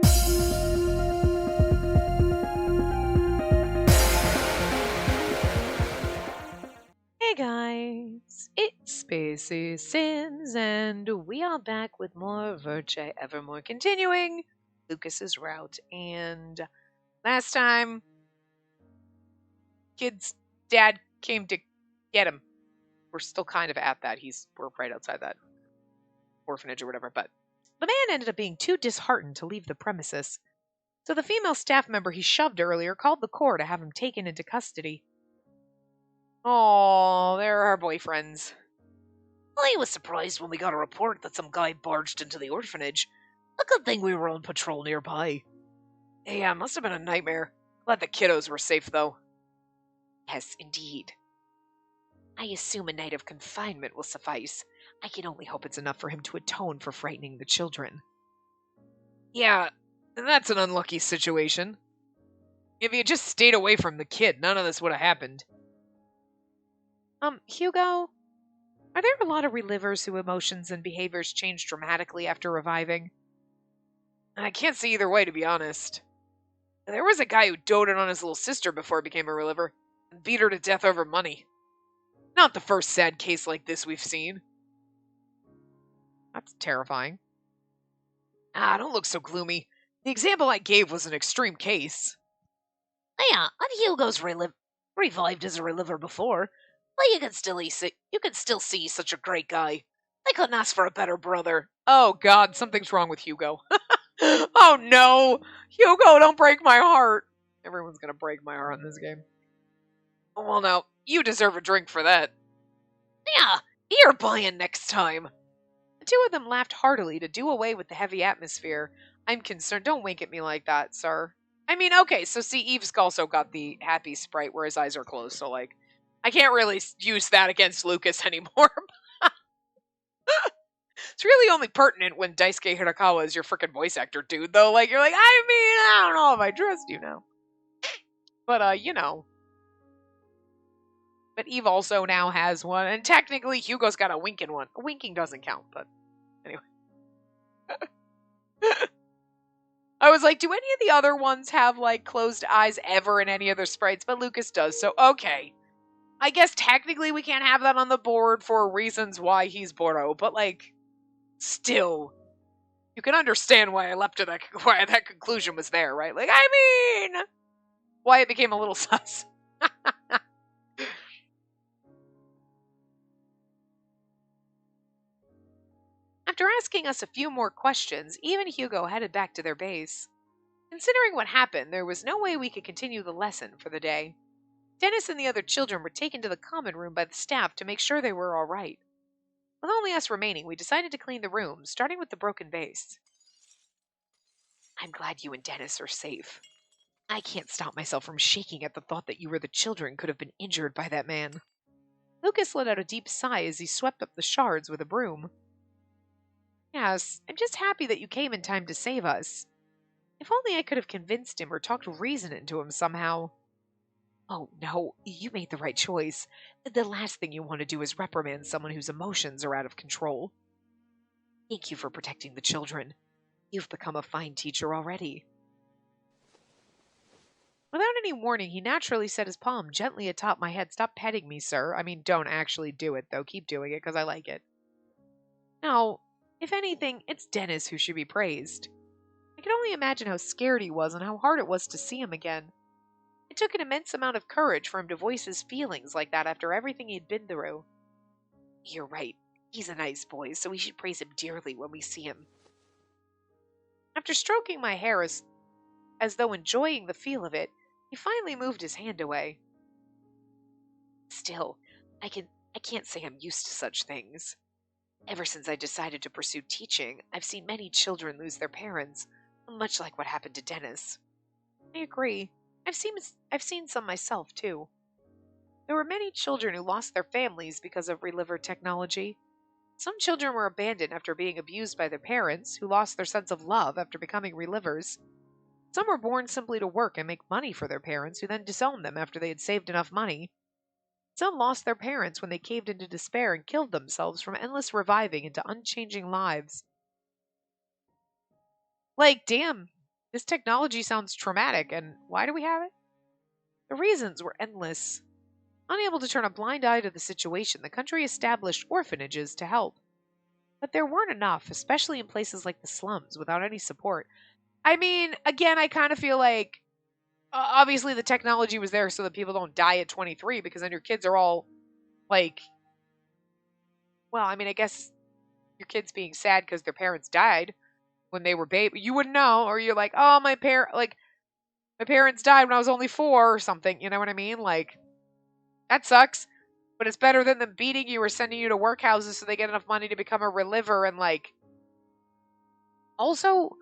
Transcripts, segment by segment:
Hey guys, it's Spacey Sins, and we are back with more Virche Evermore, continuing Lucas's route. And last time, kid's dad came to get him. We're still kind of at that. We're right outside that orphanage or whatever, but the man ended up being too disheartened to leave the premises. So the female staff member he shoved earlier called the Corps to have him taken into custody. Oh, they're our boyfriends. I was surprised when we got a report that some guy barged into the orphanage. A good thing we were on patrol nearby. Yeah, must have been a nightmare. Glad the kiddos were safe, though. Yes, indeed. I assume a night of confinement will suffice. I can only hope It's enough for him to atone for frightening the children. Yeah, that's an unlucky situation. If he had just stayed away from the kid, none of this would have happened. Hugo, are there a lot of relivers whose emotions and behaviors change dramatically after reviving? I can't see either way, to be honest. There was a guy who doted on his little sister before he became a reliver, and beat her to death over money. Not the first sad case like this we've seen. That's terrifying. Don't look so gloomy. The example I gave was an extreme case. Yeah, and Hugo's revived as a reliver before, but you can still see such a great guy. I couldn't ask for a better brother. Oh God, something's wrong with Hugo. Oh no! Hugo, don't break my heart! Everyone's gonna break my heart in this game. Well now, you deserve a drink for that. Yeah, you're buying next time. The two of them laughed heartily to do away with the heavy atmosphere. I'm concerned. Don't wink at me like that, sir. I mean, okay, so see, Eve's also got the happy sprite where his eyes are closed, so like, I can't really use that against Lucas anymore. It's really only pertinent when Daisuke Hirakawa is your freaking voice actor, dude, though. Like, you're like, I don't know if I trust you now. But, you know. But Eve also now has one, and technically Hugo's got a winking one. Winking doesn't count, but anyway. I was like, do any of the other ones have, like, closed eyes ever in any other sprites? But Lucas does, so okay. I guess technically we can't have that on the board for reasons why he's Boro, but, like, still, you can understand why I leapt to why that conclusion was there, right? Like, I mean, why it became a little sus. After asking us a few more questions, Eve and Hugo headed back to their base. Considering what happened, there was no way we could continue the lesson for the day. Dennis and the other children were taken to the common room by the staff to make sure they were all right. With only us remaining, we decided to clean the room, starting with the broken vase. I'm glad you and Dennis are safe. I can't stop myself from shaking at the thought that you or the children could have been injured by that man. Lucas let out a deep sigh as he swept up the shards with a broom. Yes, I'm just happy that you came in time to save us. If only I could have convinced him or talked reason into him somehow. Oh, no, you made the right choice. The last thing you want to do is reprimand someone whose emotions are out of control. Thank you for protecting the children. You've become a fine teacher already. Without any warning, he naturally set his palm gently atop my head. Stop petting me, sir. I mean, don't actually do it, though. Keep doing it, because I like it. No, if anything, it's Dennis who should be praised. I can only imagine how scared he was and how hard it was to see him again. It took an immense amount of courage for him to voice his feelings like that after everything he'd been through. You're right. He's a nice boy, so we should praise him dearly when we see him. After stroking my hair as though enjoying the feel of it, he finally moved his hand away. Still, I can't say I'm used to such things. Ever since I decided to pursue teaching, I've seen many children lose their parents, much like what happened to Dennis. I agree. I've seen some myself, too. There were many children who lost their families because of reliver technology. Some children were abandoned after being abused by their parents, who lost their sense of love after becoming relivers. Some were born simply to work and make money for their parents, who then disowned them after they had saved enough money. Some lost their parents when they caved into despair and killed themselves from endless reviving into unchanging lives. Like, damn, This technology sounds traumatic, and why do we have it? The reasons were endless. Unable to turn a blind eye to the situation, the country established orphanages to help. But there weren't enough, especially in places like the slums, without any support. I mean, again, I kind of feel like obviously the technology was there so that people don't die at 23 because then your kids are all like, well, I mean, I guess your kids being sad because their parents died when they were baby. You wouldn't know, or you're like, oh, my parents died when I was only 4 or something. You know what I mean? Like, that sucks. But it's better than them beating you or sending you to workhouses so they get enough money to become a reliver. And like, also,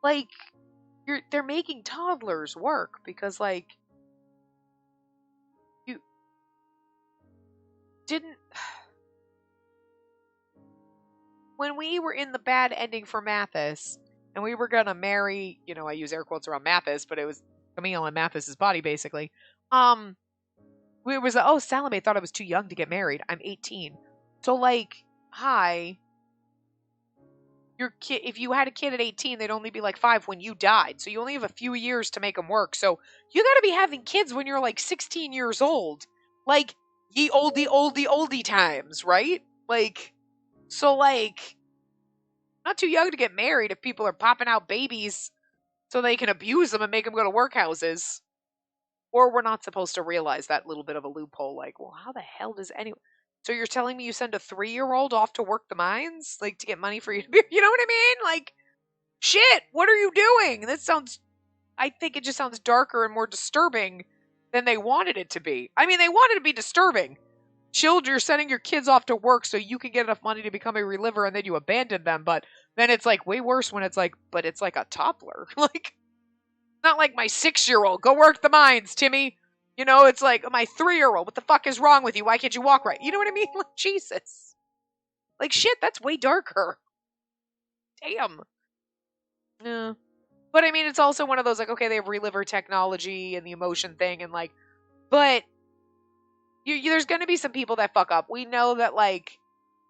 like, they're making toddlers work because like you didn't. When we were in the bad ending for Matthys and we were gonna marry, I use air quotes around Matthys, but it was Camille and Matthys's body basically. We was like, oh, Salome thought I was too young to get married. I'm 18. So like, hi. Your kid, if you had a kid at 18, they'd only be like 5 when you died. So you only have a few years to make them work. So you got to be having kids when you're like 16 years old. Like, ye oldie times, right? Like, so like, not too young to get married if people are popping out babies so they can abuse them and make them go to workhouses. Or we're not supposed to realize that little bit of a loophole. Like, well, how the hell does anyone... So you're telling me you send a 3-year-old off to work the mines? Like, to get money for you to be... You know what I mean? Like, shit, what are you doing? That sounds... I think it just sounds darker and more disturbing than they wanted it to be. I mean, they wanted it to be disturbing. Children, you're sending your kids off to work so you can get enough money to become a reliever and then you abandon them. But then it's like way worse when it's like, but it's like a toddler. Like, not like my 6-year-old. Go work the mines, Timmy. It's like my 3-year-old. What the fuck is wrong with you? Why can't you walk right? You know what I mean? Like, Jesus. Like, shit, that's way darker. Damn. Yeah. But I mean, it's also one of those, like, okay, they have reliver technology and the emotion thing, and like, but there's going to be some people that fuck up. We know that, like,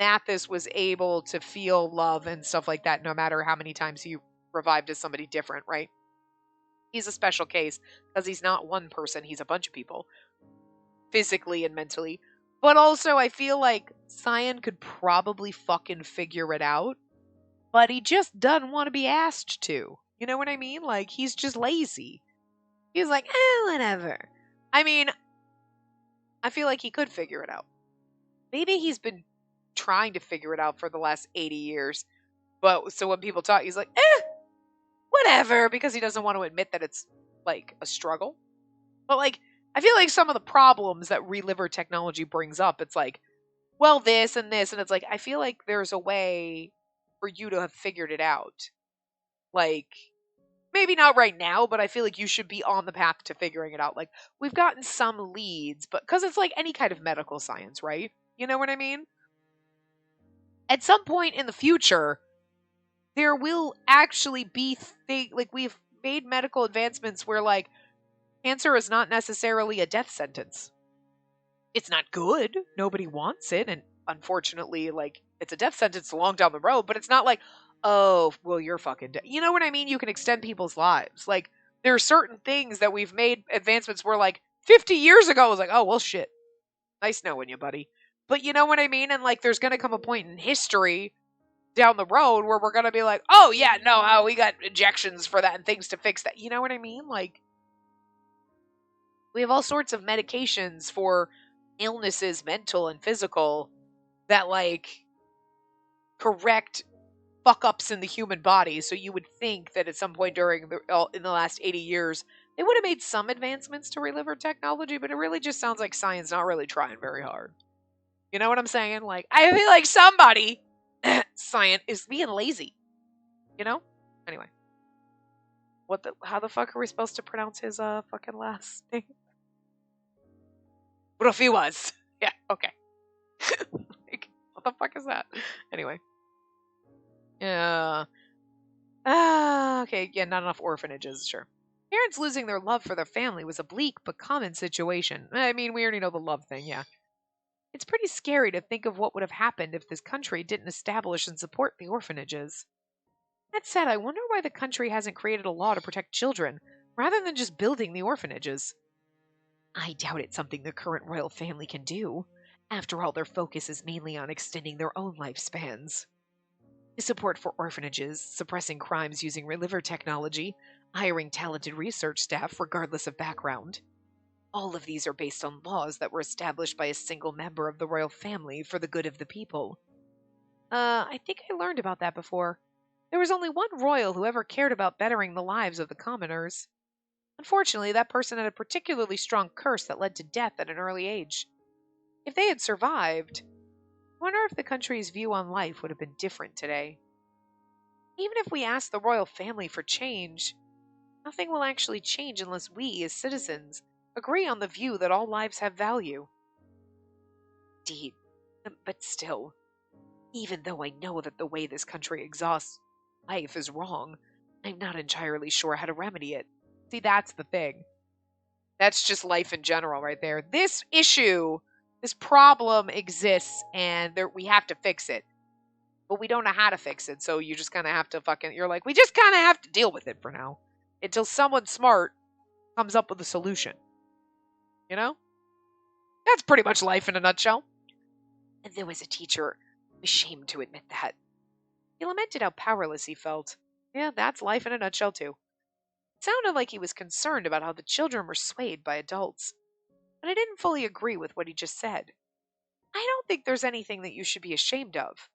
Matthys was able to feel love and stuff like that no matter how many times he revived as somebody different, right? He's a special case because he's not one person, he's a bunch of people, physically and mentally. But also, I feel like Cyan could probably fucking figure it out, but he just doesn't want to be asked to. You know what I mean? Like, he's just lazy. He's like, whatever. I mean, I feel like he could figure it out. Maybe he's been trying to figure it out for the last 80 years. But so when people talk, he's like, whatever, because he doesn't want to admit that it's like a struggle. But like, I feel like some of the problems that reliver technology brings up, it's like, well, this and this, and it's like, I feel like there's a way for you to have figured it out. Like, maybe not right now, but I feel like you should be on the path to figuring it out. Like, we've gotten some leads, but because it's like any kind of medical science, right? You know what I mean? At some point in the future, there will actually be like, we've made medical advancements where like cancer is not necessarily a death sentence. It's not good. Nobody wants it. And unfortunately, like, it's a death sentence long down the road, but it's not like, oh, well, you're fucking dead. You know what I mean? You can extend people's lives. Like, there are certain things that we've made advancements where like 50 years ago it was like, oh, well, shit. Nice knowing you, buddy. But you know what I mean? And like, there's going to come a point in history down the road where we're going to be like, oh, yeah, no, we got injections for that and things to fix that. You know what I mean? Like, we have all sorts of medications for illnesses, mental and physical, that like correct fuck ups in the human body. So you would think that at some point in the last 80 years, they would have made some advancements to reliver technology, but it really just sounds like science not really trying very hard. You know what I'm saying? Like, I feel like somebody, science, is being lazy. You know? Anyway. How the fuck are we supposed to pronounce his fucking last name? What if he was? Yeah, okay. Like, what the fuck is that? Anyway. Yeah. Okay, yeah, not enough orphanages, sure. Parents losing their love for their family was a bleak but common situation. I mean, we already know the love thing, yeah. It's pretty scary to think of what would have happened if this country didn't establish and support the orphanages. That said, I wonder why the country hasn't created a law to protect children, rather than just building the orphanages. I doubt it's something the current royal family can do. After all, their focus is mainly on extending their own lifespans. The support for orphanages, suppressing crimes using reliver technology, hiring talented research staff regardless of background. All of these are based on laws that were established by a single member of the royal family for the good of the people. I think I learned about that before. There was only one royal who ever cared about bettering the lives of the commoners. Unfortunately, that person had a particularly strong curse that led to death at an early age. If they had survived, I wonder if the country's view on life would have been different today. Even if we ask the royal family for change, nothing will actually change unless we, as citizens, agree on the view that all lives have value. Indeed, but still, even though I know that the way this country exhausts life is wrong, I'm not entirely sure how to remedy it. See, that's the thing. That's just life in general right there. This issue, this problem exists, and we have to fix it. But we don't know how to fix it, so you just kind of have to you're like, we just kind of have to deal with it for now. Until someone smart comes up with a solution. You know? That's pretty much life in a nutshell. And there was a teacher who was ashamed to admit that. He lamented how powerless he felt. Yeah, that's life in a nutshell, too. It sounded like he was concerned about how the children were swayed by adults. But I didn't fully agree with what he just said. I don't think there's anything that you should be ashamed of.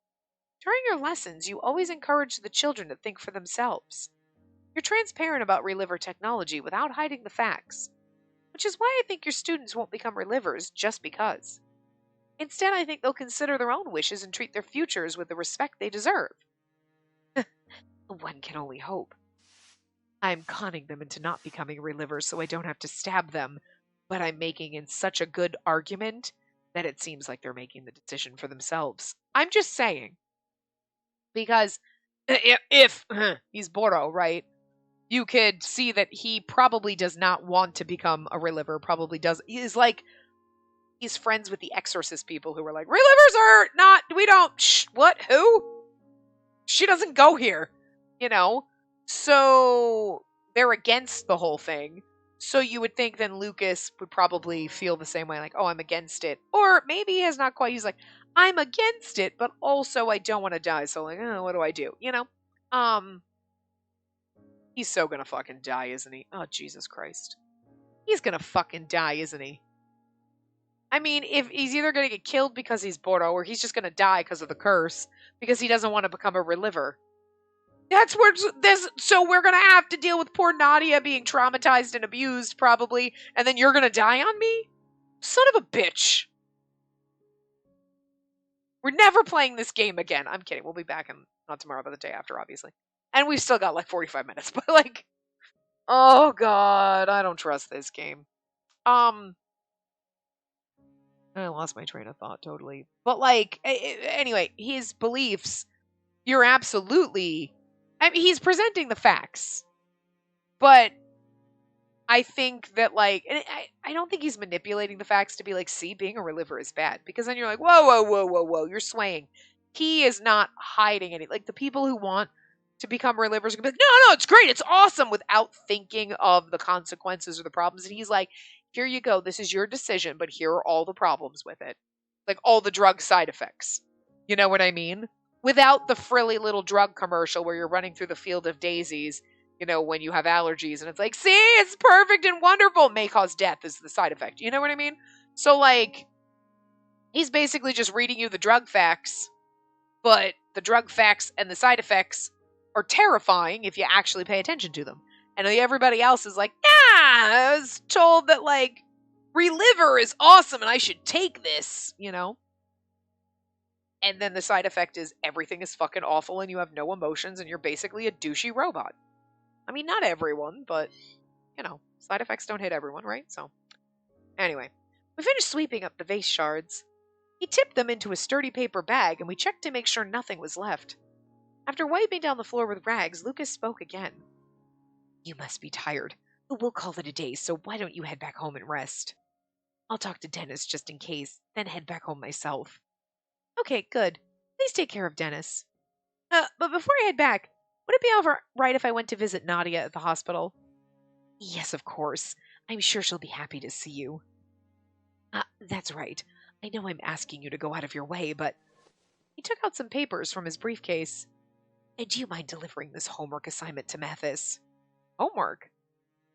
During your lessons, you always encourage the children to think for themselves. You're transparent about reliver technology without hiding the facts, which is why I think your students won't become relivers just because. Instead, I think they'll consider their own wishes and treat their futures with the respect they deserve. One can only hope. I'm conning them into not becoming relivers so I don't have to stab them, but I'm making in such a good argument that it seems like they're making the decision for themselves. I'm just saying. Because if he's Boro, right, you could see that he probably does not want to become a reliver, probably does. He's friends with the exorcist people who were like, relivers are not, we don't, what, who? She doesn't go here, you know? So they're against the whole thing. So you would think then Lucas would probably feel the same way, like, oh, I'm against it. Or maybe he has not quite, he's like, I'm against it, but also I don't want to die. So like, oh, what do I do? You know? He's so gonna fucking die, isn't he? Oh, Jesus Christ. He's gonna fucking die, isn't he? I mean, if he's either gonna get killed because he's Boro, or he's just gonna die because of the curse, because he doesn't want to become a reliver. That's where so we're gonna have to deal with poor Nadia being traumatized and abused, probably, and then you're gonna die on me? Son of a bitch. We're never playing this game again. I'm kidding. We'll be back not tomorrow, but the day after, obviously. And we've still got like 45 minutes, but like, oh god, I don't trust this game. I lost my train of thought totally. But like, anyway, his beliefs, you're absolutely, I mean, he's presenting the facts. But I think that like, and I don't think he's manipulating the facts to be like, see, being a reliver is bad. Because then you're like, whoa, whoa, whoa, whoa, whoa, you're swaying. He is not hiding any, like the people who want to become relivers are gonna be like, no, it's great, it's awesome, without thinking of the consequences or the problems. And he's like, here you go, this is your decision, but here are all the problems with it. Like all the drug side effects. You know what I mean? Without the frilly little drug commercial where you're running through the field of daisies, you know, when you have allergies and it's like, see, it's perfect and wonderful, may cause death is the side effect. You know what I mean? So like, he's basically just reading you the drug facts, but the drug facts and the side effects are terrifying if you actually pay attention to them. And everybody else is like, I was told that, like, reliver is awesome and I should take this, you know? And then the side effect is everything is fucking awful and you have no emotions and you're basically a douchey robot. I mean, not everyone, but, you know, side effects don't hit everyone, right? So, anyway, we finished sweeping up the vase shards. He tipped them into a sturdy paper bag and we checked to make sure nothing was left. After wiping down the floor with rags, Lucas spoke again. You must be tired. We'll call it a day, so why don't you head back home and rest? I'll talk to Dennis just in case, then head back home myself. Okay, good. Please take care of Dennis. But before I head back, Would it be all right if I went to visit Nadia at the hospital? Yes, of course. I'm sure she'll be happy to see you. That's right. I know I'm asking you to go out of your way, but he took out some papers from his briefcase. Do you mind delivering this homework assignment to Matthys? Homework?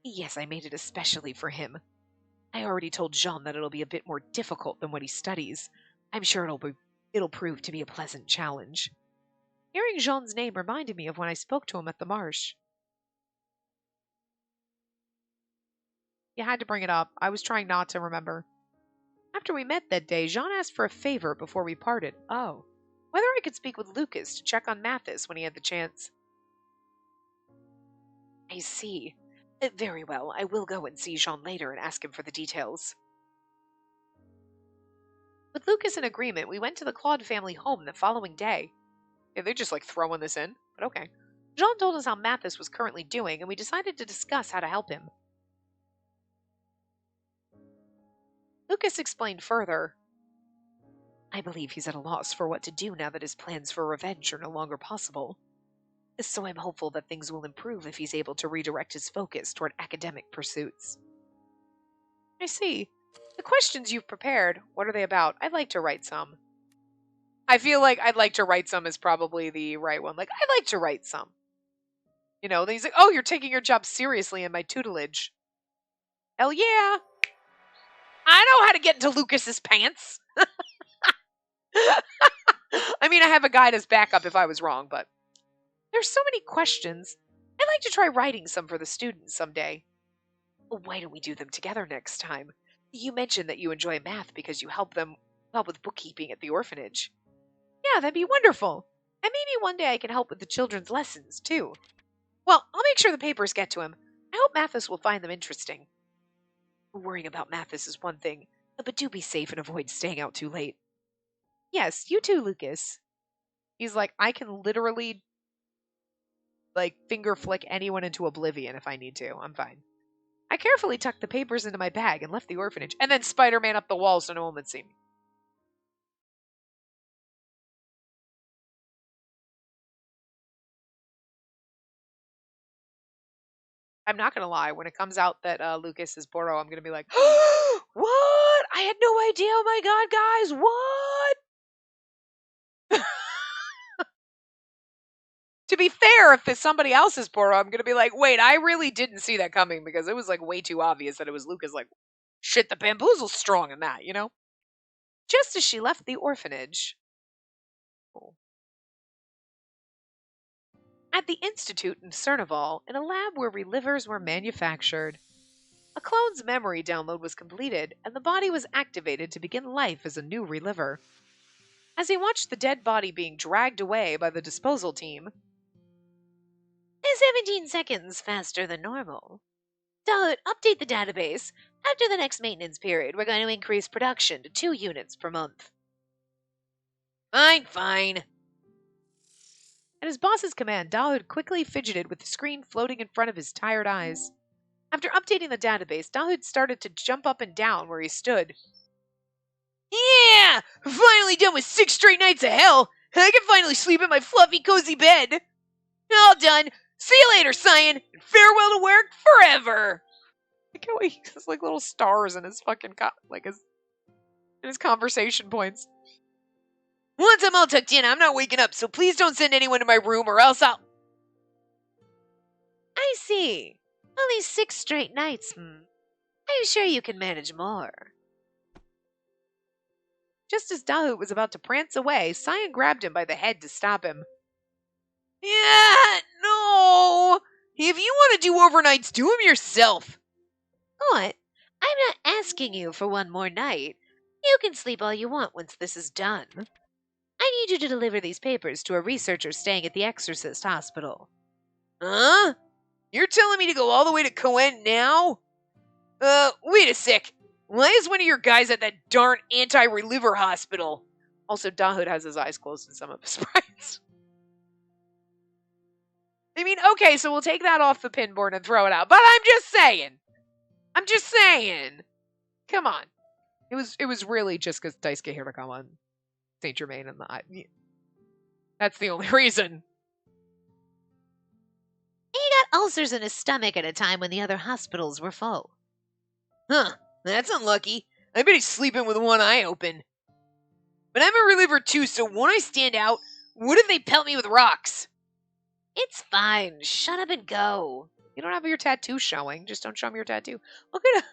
Yes, I made it especially for him. I already told Jean that it'll be a bit more difficult than what he studies. I'm sure it'll prove to be a pleasant challenge. Hearing Jean's name reminded me of when I spoke to him at the marsh. You had to bring it up. I was trying not to remember. After we met that day, Jean asked for a favor before we parted. Oh. Whether I could speak with Lucas to check on Matthys when he had the chance. I see. Very well. I will go and see Jean later and ask him for the details. With Lucas in agreement, we went to the Claude family home the following day. Yeah, they're just throwing this in, but okay. Jean told us how Matthys was currently doing, and we decided to discuss how to help him. Lucas explained further. I believe he's at a loss for what to do now that his plans for revenge are no longer possible. So I'm hopeful that things will improve if he's able to redirect his focus toward academic pursuits. I see. The questions you've prepared, what are they about? I'd like to write some. I feel like I'd like to write some is probably the right one. I'd like to write some. Then he's like, oh, you're taking your job seriously in my tutelage. Hell yeah. I know how to get into Lucas's pants. I mean, I have a guide as backup if I was wrong, but there's so many questions. I'd like to try writing some for the students someday. Why don't we do them together next time? You mentioned that you enjoy math because you help with bookkeeping at the orphanage. Yeah, that'd be wonderful. And maybe one day I can help with the children's lessons, too. Well, I'll make sure the papers get to him. I hope Matthys will find them interesting. Worrying about Matthys is one thing, but do be safe and avoid staying out too late. Yes, you too, Lucas. He's like, I can literally, finger flick anyone into oblivion if I need to. I'm fine. I carefully tucked the papers into my bag and left the orphanage, and then Spider-Man up the wall so no one would see me. I'm not going to lie. When it comes out that Lucas is Boro, I'm going to be like, what? I had no idea. Oh my god, guys. What? To be fair, if somebody else is Boro, I'm going to be like, wait, I really didn't see that coming because it was way too obvious that it was Lucas. Shit, the bamboozle's strong in that, Just as she left the orphanage. At the Institute in Cernaval, in a lab where relivers were manufactured. A clone's memory download was completed, and the body was activated to begin life as a new reliver. As he watched the dead body being dragged away by the disposal team, 17 seconds faster than normal. Dahood, update the database. After the next maintenance period, we're going to increase production to 2 units per month. Fine. At his boss's command, Dahood quickly fidgeted with the screen floating in front of his tired eyes. After updating the database, Dahood started to jump up and down where he stood. Yeah! Finally done with 6 straight nights of hell! I can finally sleep in my fluffy, cozy bed! All done! See you later, Cyan! And farewell to work forever! Look how he has little stars in his fucking his conversation points. Once I'm all tucked in, I'm not waking up, so please don't send anyone to my room or else I'll... I see. Only 6 straight nights, I'm sure you can manage more. Just as Dahood was about to prance away, Cyan grabbed him by the head to stop him. Yeah, no! If you want to do overnights, do them yourself. What? I'm not asking you for one more night. You can sleep all you want once this is done. I need you to deliver these papers to a researcher staying at the Exorcist Hospital. Huh? You're telling me to go all the way to Coen now? Wait a sec. Why is one of your guys at that darn anti-reliver hospital? Also, Dahood has his eyes closed in some of his sprites. I mean, okay, so we'll take that off the pinboard and throw it out. But I'm just saying. Come on. It was really just because Daisuke Hirakawa and Saint Germain and that's the only reason. ulcers in his stomach at a time when the other hospitals were full. Huh, that's unlucky. I bet he's sleeping with one eye open. But I'm a reliever too, so won't I stand out? What if they pelt me with rocks? It's fine. Shut up and go. You don't have your tattoo showing. Just don't show me your tattoo. Look at him.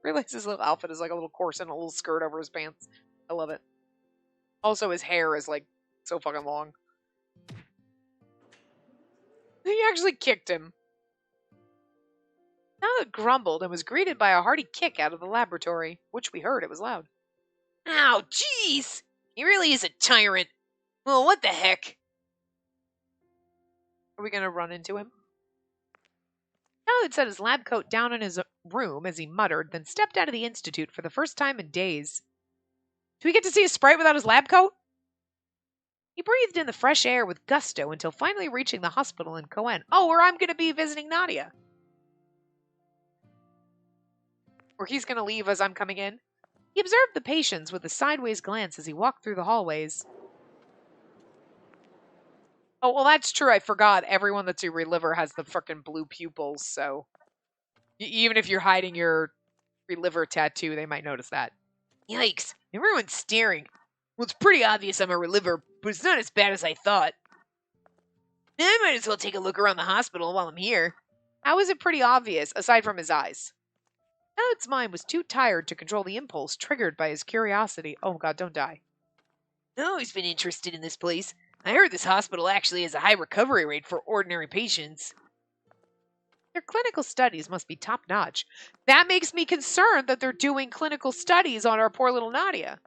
Realize his little outfit is like a little corset and a little skirt over his pants. I love it. Also, his hair is like so fucking long. He actually kicked him. Dahood grumbled and was greeted by a hearty kick out of the laboratory, which we heard. It was loud. Ow, jeez! He really is a tyrant. Well, what the heck? Are we going to run into him? Dahood set his lab coat down in his room as he muttered, then stepped out of the institute for the first time in days. Do we get to see a sprite without his lab coat? He breathed in the fresh air with gusto until finally reaching the hospital in Coen. Oh, where I'm going to be visiting Nadia. Or he's going to leave as I'm coming in. He observed the patients with a sideways glance as he walked through the hallways. Oh, well, that's true. I forgot. Everyone that's a reliver has the frickin' blue pupils, so... even if you're hiding your reliver tattoo, they might notice that. Yikes, everyone's staring. Well, it's pretty obvious I'm a reliver, but it's not as bad as I thought. I might as well take a look around the hospital while I'm here. How is it pretty obvious, aside from his eyes? Dahood's mind was too tired to control the impulse triggered by his curiosity. Oh god, don't die. I've always been interested in this place. I heard this hospital actually has a high recovery rate for ordinary patients. Their clinical studies must be top-notch. That makes me concerned that they're doing clinical studies on our poor little Nadia.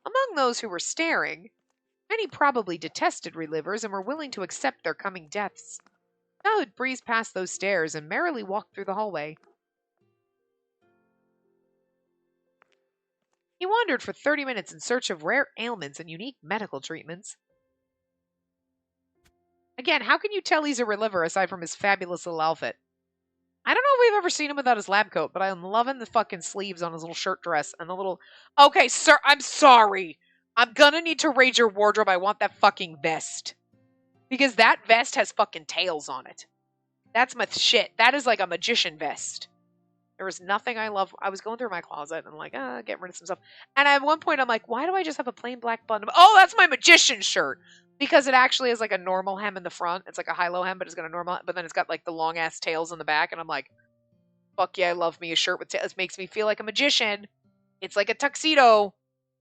Among those who were staring, many probably detested relivers and were willing to accept their coming deaths. Dahood breezed past those stairs and merrily walked through the hallway. He wandered for 30 minutes in search of rare ailments and unique medical treatments. Again, how can you tell he's a reliver aside from his fabulous little outfit? I don't know if we've ever seen him without his lab coat, but I'm loving the fucking sleeves on his little shirt dress and the little... Okay, sir, I'm sorry. I'm gonna need to raid your wardrobe. I want that fucking vest. Because that vest has fucking tails on it. That's my shit. That is like a magician vest. There was nothing I love. I was going through my closet and like, getting rid of some stuff. And at one point I'm like, why do I just have a plain black button? Oh, that's my magician shirt. Because it actually is like a normal hem in the front. It's like a high-low hem, but it's got a normal, but then it's got like the long-ass tails in the back. And I'm like, fuck yeah, I love me a shirt with tails. It makes me feel like a magician. It's like a tuxedo,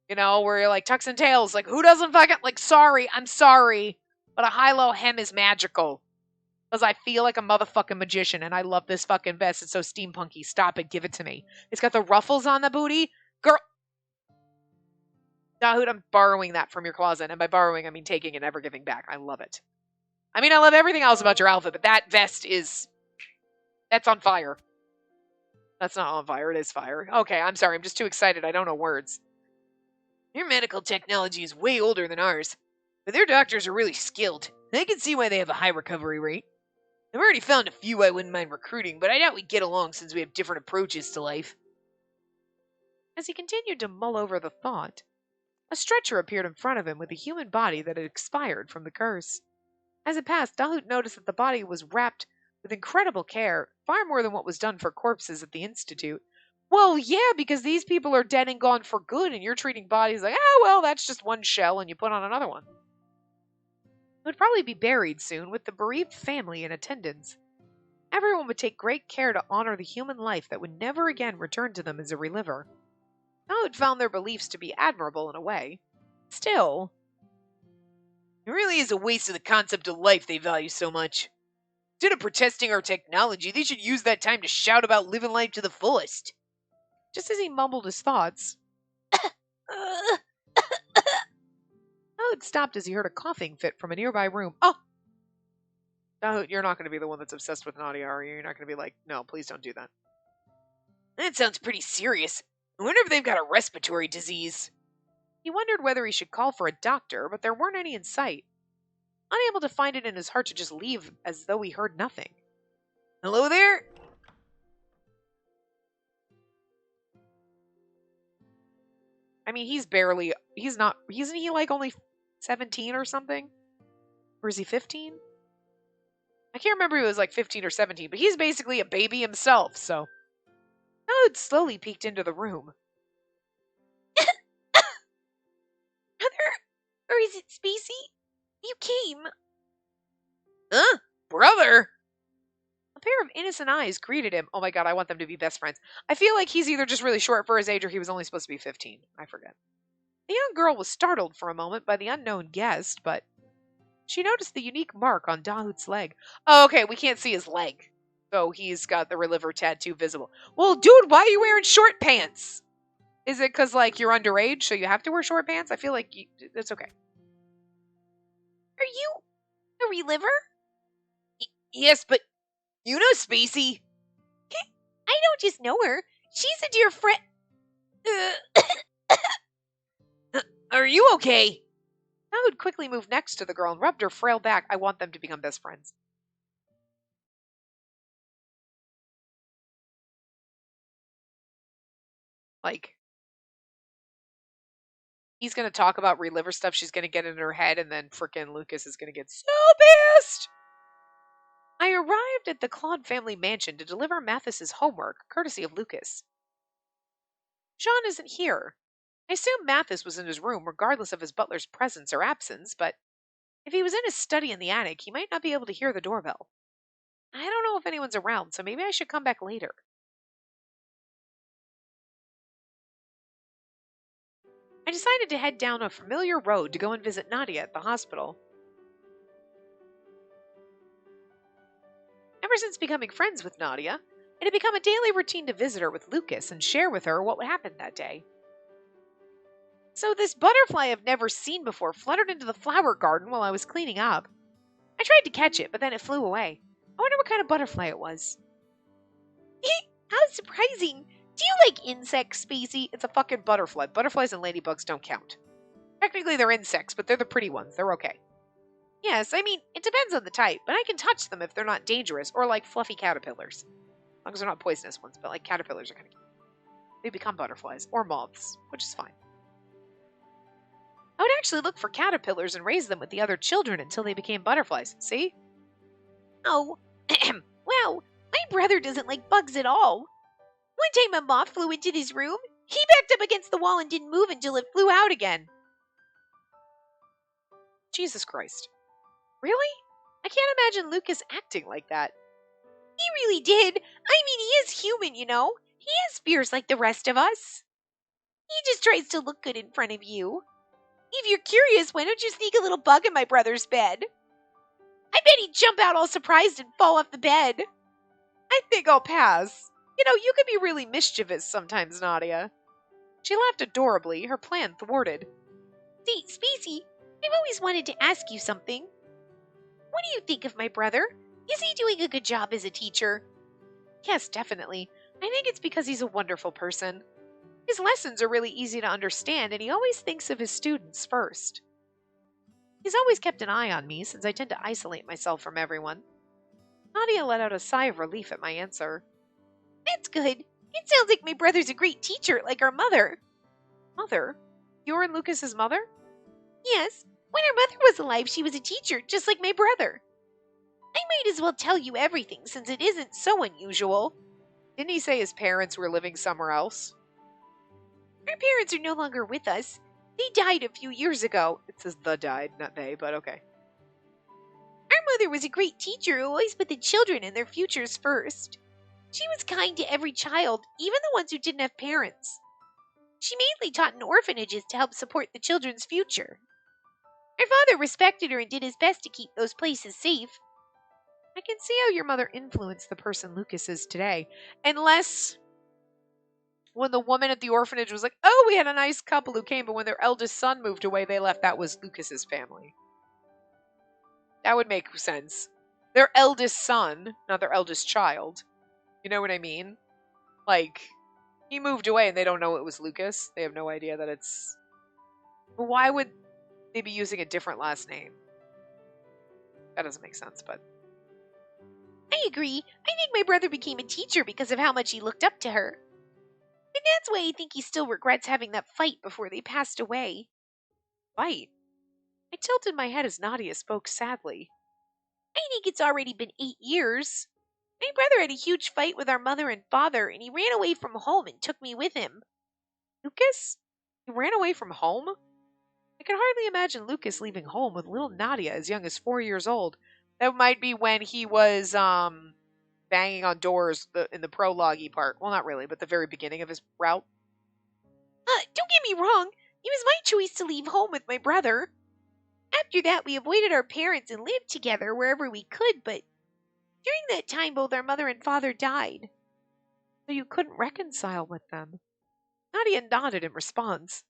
you know, where you're like tucks and tails. Like, who doesn't fucking, like, sorry, I'm sorry. But a high-low hem is magical. Because I feel like a motherfucking magician, and I love this fucking vest. It's so steampunky. Stop it. Give it to me. It's got the ruffles on the booty. Girl. Dahood, I'm borrowing that from your closet. And by borrowing, I mean taking and never giving back. I love it. I mean, I love everything else about your outfit, but that vest is... that's on fire. That's not on fire. It is fire. Okay, I'm sorry. I'm just too excited. I don't know words. Your medical technology is way older than ours, but their doctors are really skilled. I can see why they have a high recovery rate. I've already found a few I wouldn't mind recruiting, but I doubt we'd get along since we have different approaches to life. As he continued to mull over the thought, a stretcher appeared in front of him with a human body that had expired from the curse. As it passed, Dahood noticed that the body was wrapped with incredible care, far more than what was done for corpses at the Institute. Well, yeah, because these people are dead and gone for good, and you're treating bodies like, well, that's just one shell, and you put on another one. It would probably be buried soon with the bereaved family in attendance. Everyone would take great care to honor the human life that would never again return to them as a reliver. Dahood found their beliefs to be admirable in a way. Still, it really is a waste of the concept of life they value so much. Instead of protesting our technology, they should use that time to shout about living life to the fullest. Just as he mumbled his thoughts, Dahood stopped as he heard a coughing fit from a nearby room. Oh! Dahood, you're not going to be the one that's obsessed with Nadia, are you? You're not going to be like, no, please don't do that. That sounds pretty serious. I wonder if they've got a respiratory disease. He wondered whether he should call for a doctor, but there weren't any in sight. Unable to find it in his heart to just leave as though he heard nothing. Hello there? I mean, isn't he like only 17 or something? Or is he 15? I can't remember if he was like 15 or 17, but he's basically a baby himself, so. Dahood slowly peeked into the room. Brother? Or is it Spacey? You came. Huh? Brother? A pair of innocent eyes greeted him. Oh my god, I want them to be best friends. I feel like he's either just really short for his age or he was only supposed to be 15. I forget. The young girl was startled for a moment by the unknown guest, but she noticed the unique mark on Dahood's leg. Oh, okay, we can't see his leg. So he's got the Reliver tattoo visible. Well, dude, why are you wearing short pants? Is it because, like, you're underage, so you have to wear short pants? I feel like that's okay. Are you a Reliver? Yes, but you know Spacey. I don't just know her. She's a dear friend. Are you okay? Dahood quickly moved next to the girl and rubbed her frail back. I want them to become best friends. Like, he's going to talk about Reliver stuff. She's going to get in her head, and then frickin' Lucas is going to get so pissed. I arrived at the Claude family mansion to deliver Matthys's homework, courtesy of Lucas. Jean isn't here. I assume Matthys was in his room, regardless of his butler's presence or absence, but if he was in his study in the attic, he might not be able to hear the doorbell. I don't know if anyone's around, so maybe I should come back later. I decided to head down a familiar road to go and visit Nadia at the hospital. Ever since becoming friends with Nadia, it had become a daily routine to visit her with Lucas and share with her what happened that day. So this butterfly I've never seen before fluttered into the flower garden while I was cleaning up. I tried to catch it, but then it flew away. I wonder what kind of butterfly it was. How surprising. Do you like insects, Spacey? It's a fucking butterfly. Butterflies and ladybugs don't count. Technically they're insects, but they're the pretty ones. They're okay. Yes, I mean, it depends on the type, but I can touch them if they're not dangerous, or like fluffy caterpillars. As long as they're not poisonous ones, but like caterpillars are kind of cute. They become butterflies, or moths, which is fine. I would actually look for caterpillars and raise them with the other children until they became butterflies. See? Oh, wow, my brother doesn't like bugs at all. One time a moth flew into his room. He backed up against the wall and didn't move until it flew out again. Jesus Christ. Really? I can't imagine Lucas acting like that. He really did. I mean, he is human, you know. He has fears like the rest of us. He just tries to look good in front of you. If you're curious, why don't you sneak a little bug in my brother's bed? I bet he'd jump out all surprised and fall off the bed. I think I'll pass. You know, you can be really mischievous sometimes, Nadia. She laughed adorably, her plan thwarted. See, Spacey, I've always wanted to ask you something. What do you think of my brother? Is he doing a good job as a teacher? Yes, definitely. I think it's because he's a wonderful person. His lessons are really easy to understand, and he always thinks of his students first. He's always kept an eye on me, since I tend to isolate myself from everyone. Nadia let out a sigh of relief at my answer. That's good. It sounds like my brother's a great teacher, like our mother. Mother? You're and Lucas's mother? Yes. When our mother was alive, she was a teacher, just like my brother. I might as well tell you everything, since it isn't so unusual. Didn't he say his parents were living somewhere else? Our parents are no longer with us. They died a few years ago. It says the died, not they, but okay. Our mother was a great teacher who always put the children and their futures first. She was kind to every child, even the ones who didn't have parents. She mainly taught in orphanages to help support the children's future. Our father respected her and did his best to keep those places safe. I can see how your mother influenced the person Lucas is today. Unless when the woman at the orphanage was like, oh, we had a nice couple who came, but when their eldest son moved away, they left. That was Lucas's family. That would make sense. Their eldest son, not their eldest child. You know what I mean? Like, he moved away and they don't know it was Lucas. They have no idea that it's... But why would they be using a different last name? That doesn't make sense, but... I agree. I think my brother became a teacher because of how much he looked up to her. And that's why I think he still regrets having that fight before they passed away. Fight? I tilted my head as Nadia spoke sadly. I think it's already been 8 years. My brother had a huge fight with our mother and father, and he ran away from home and took me with him. Lucas? He ran away from home? I can hardly imagine Lucas leaving home with little Nadia as young as 4 years old. That might be when he was banging on doors in the prologue-y part. Well, not really, but the very beginning of his route. Don't get me wrong. It was my choice to leave home with my brother. After that, we avoided our parents and lived together wherever we could, but during that time, both our mother and father died. So you couldn't reconcile with them. Nadia nodded in response.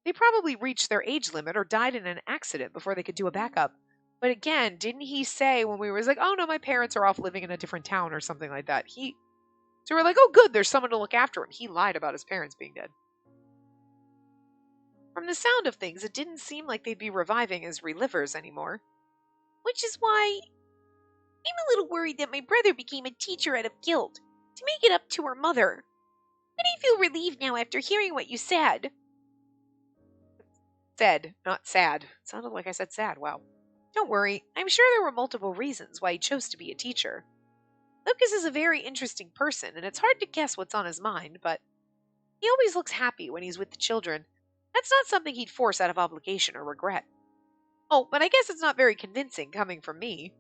They probably reached their age limit or died in an accident before they could do a backup. But again, didn't he say when we were like, oh no, my parents are off living in a different town or something like that? So we're like, oh good, there's someone to look after him. He lied about his parents being dead. From the sound of things, it didn't seem like they'd be reviving as relivers anymore. Which is why I'm a little worried that my brother became a teacher out of guilt, to make it up to her mother. But I feel relieved now after hearing what you said. Said, not sad. It sounded like I said sad, wow. Don't worry, I'm sure there were multiple reasons why he chose to be a teacher. Lucas is a very interesting person, and it's hard to guess what's on his mind, but he always looks happy when he's with the children. That's not something he'd force out of obligation or regret. Oh, but I guess it's not very convincing coming from me.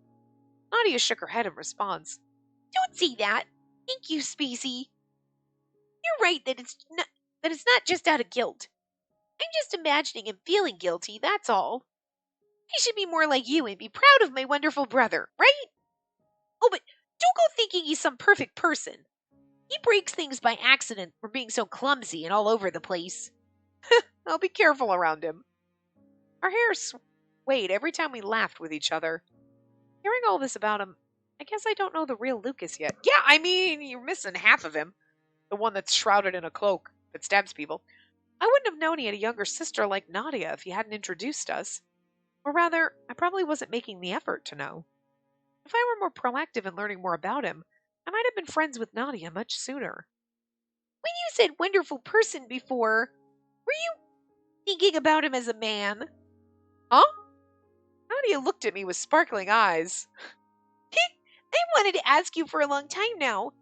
Nadia shook her head in response. Don't say that. Thank you, Spacey. You're right that it's not just out of guilt. I'm just imagining him feeling guilty, that's all. I should be more like you and be proud of my wonderful brother, right? Oh, but don't go thinking he's some perfect person. He breaks things by accident for being so clumsy and all over the place. I'll be careful around him. Our hair swayed every time we laughed with each other. Hearing all this about him, I guess I don't know the real Lucas yet. Yeah, I mean, you're missing half of him. The one that's shrouded in a cloak that stabs people. I wouldn't have known he had a younger sister like Nadia if he hadn't introduced us. Or rather, I probably wasn't making the effort to know. If I were more proactive in learning more about him, I might have been friends with Nadia much sooner. When you said wonderful person before, were you thinking about him as a man? Huh? Nadia looked at me with sparkling eyes. I wanted to ask you for a long time now.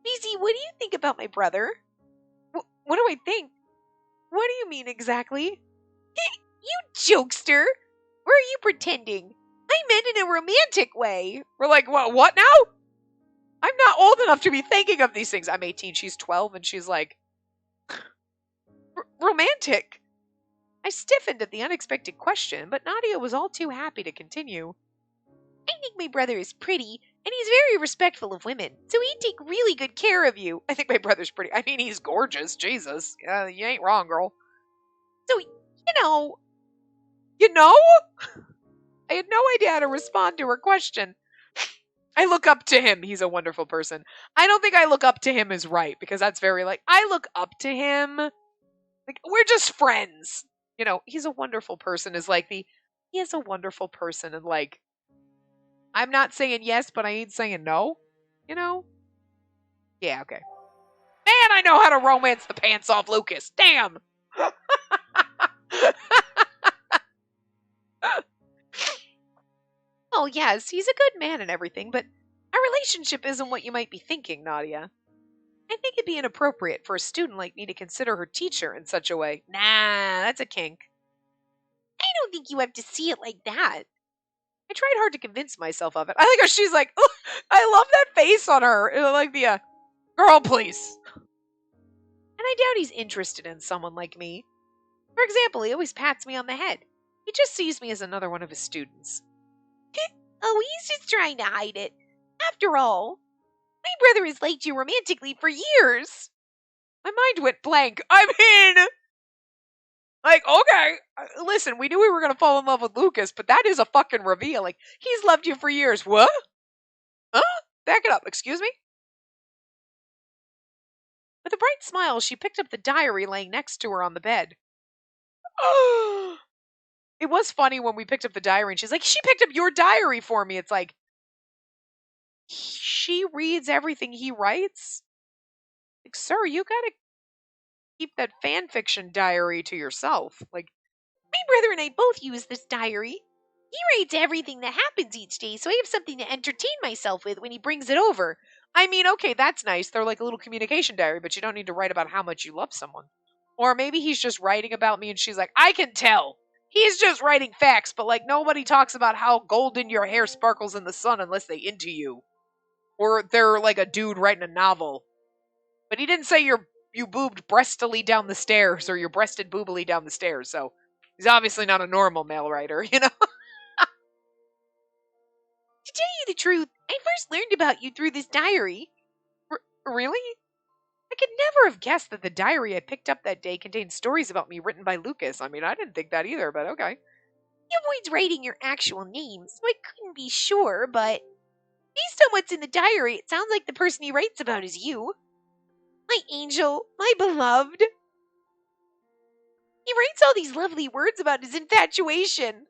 Beezy, what do you think about my brother? What do I think? What do you mean exactly? You jokester! Where are you pretending? I meant in a romantic way. We're like, what now? I'm not old enough to be thinking of these things. I'm 18, she's 12, and she's like, romantic. I stiffened at the unexpected question, but Nadia was all too happy to continue. I think my brother is pretty, and he's very respectful of women, so he'd take really good care of you. I think my brother's pretty. I mean, he's gorgeous. Jesus. You ain't wrong, girl. So, you know? You know? I had no idea how to respond to her question. I look up to him. He's a wonderful person. I don't think I look up to him is right, because that's very I look up to him. Like, we're just friends. You know, he's a wonderful person is he is a wonderful person, and I'm not saying yes, but I ain't saying no. You know? Yeah, okay. Man, I know how to romance the pants off Lucas. Damn! Oh, yes, he's a good man and everything, but our relationship isn't what you might be thinking, Nadia. I think it'd be inappropriate for a student like me to consider her teacher in such a way. Nah, that's a kink. I don't think you have to see it like that. I tried hard to convince myself of it. I like how she's like, oh, I love that face on her. Like the, girl, please. And I doubt he's interested in someone like me. For example, he always pats me on the head. He just sees me as another one of his students. Oh, he's just trying to hide it. After all, my brother has liked you romantically for years. My mind went blank. I mean, okay, listen, we knew we were going to fall in love with Lucas, but that is a fucking reveal. Like, he's loved you for years. What? Huh? Back it up. Excuse me? With a bright smile, she picked up the diary laying next to her on the bed. It was funny when we picked up the diary and she's like, she picked up your diary for me. It's like, she reads everything he writes? Like, sir, you gotta keep that fan fiction diary to yourself. Like, my brother and I both use this diary. He writes everything that happens each day, so I have something to entertain myself with when he brings it over. I mean, okay, that's nice. They're like a little communication diary, but you don't need to write about how much you love someone. Or maybe he's just writing about me and she's like, I can tell. He's just writing facts, but like nobody talks about how golden your hair sparkles in the sun unless they into you. Or they're like a dude writing a novel. But he didn't say you boobed breastily down the stairs or you breasted boobily down the stairs, so he's obviously not a normal male writer, you know? To tell you the truth, I first learned about you through this diary. Really? I could never have guessed that the diary I picked up that day contained stories about me written by Lucas. I mean, I didn't think that either, but okay. He avoids writing your actual name, so I couldn't be sure, but based on what's in the diary, it sounds like the person he writes about is you. My angel, my beloved. He writes all these lovely words about his infatuation.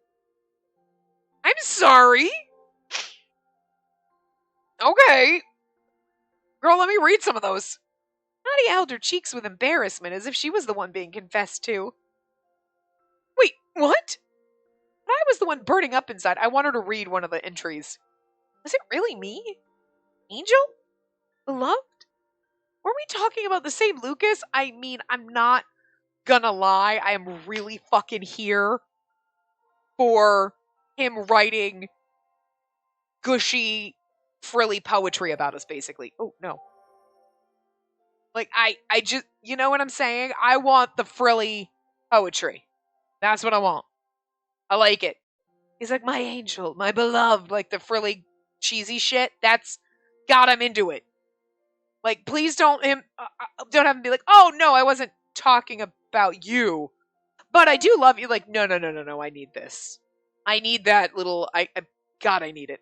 I'm sorry. Okay. Girl, let me read some of those. Nadia held her cheeks with embarrassment as if she was the one being confessed to. Wait, what? But I was the one burning up inside. I want her to read one of the entries. Was it really me? Angel? Beloved? Were we talking about the same Lucas? I mean, I'm not gonna lie. I am really fucking here for him writing gushy, frilly poetry about us, basically. Oh, no. Like, I just, you know what I'm saying? I want the frilly poetry. That's what I want. I like it. He's like, my angel, my beloved, like the frilly, cheesy shit. That's, God, I'm into it. Like, please don't have him be like, oh, no, I wasn't talking about you. But I do love you. Like, no, I need this. I need that little, God, I need it.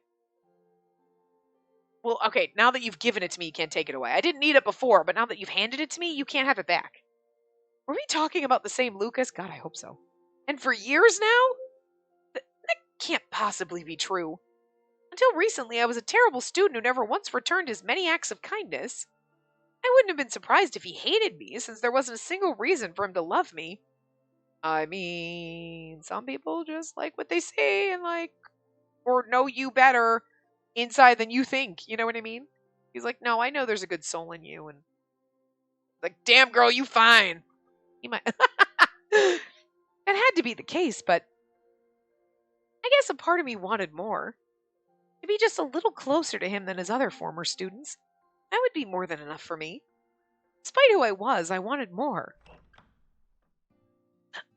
Well, okay, now that you've given it to me, you can't take it away. I didn't need it before, but now that you've handed it to me, you can't have it back. Were we talking about the same Lucas? God, I hope so. And for years now? That can't possibly be true. Until recently, I was a terrible student who never once returned his many acts of kindness. I wouldn't have been surprised if he hated me, since there wasn't a single reason for him to love me. I mean, some people just like what they say and like, or know you better inside than you think. You know what I mean? He's like, no, I know there's a good soul in you. And like, damn girl, you fine. He might. That had to be the case, but I guess a part of me wanted more. To be just a little closer to him than his other former students. That would be more than enough for me. Despite who I was, I wanted more.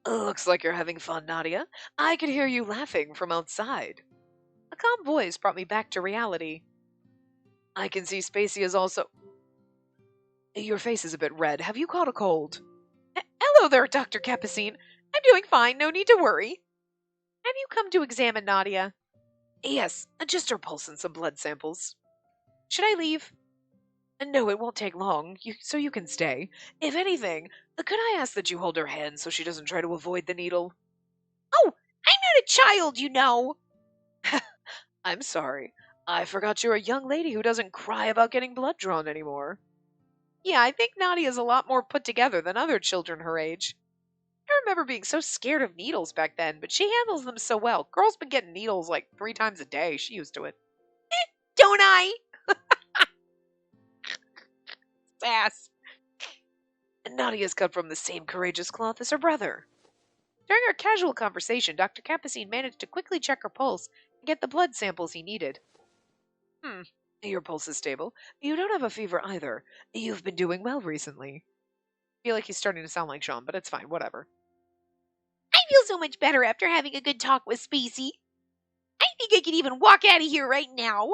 Looks like you're having fun, Nadia. I could hear you laughing from outside. A calm voice brought me back to reality. I can see Spacey is also... Your face is a bit red. Have you caught a cold? Hello there, Dr. Capazine. I'm doing fine. No need to worry. Have you come to examine Nadia? Yes, just her pulse and some blood samples. Should I leave? No, it won't take long, so you can stay. If anything, could I ask that you hold her hand so she doesn't try to avoid the needle? Oh, I'm not a child, you know. I'm sorry. I forgot you're a young lady who doesn't cry about getting blood drawn anymore. Yeah, I think Nadia's a lot more put together than other children her age. I remember being so scared of needles back then, but she handles them so well. Girl's been getting needles like 3 times a day. She used to it. Don't I? Sass. And Nadia's cut from the same courageous cloth as her brother. During our casual conversation, Dr. Capazine managed to quickly check her pulse and get the blood samples he needed. Your pulse is stable. You don't have a fever either. You've been doing well recently. I feel like he's starting to sound like Sean, but it's fine, whatever. I feel so much better after having a good talk with Spacey. I think I could even walk out of here right now.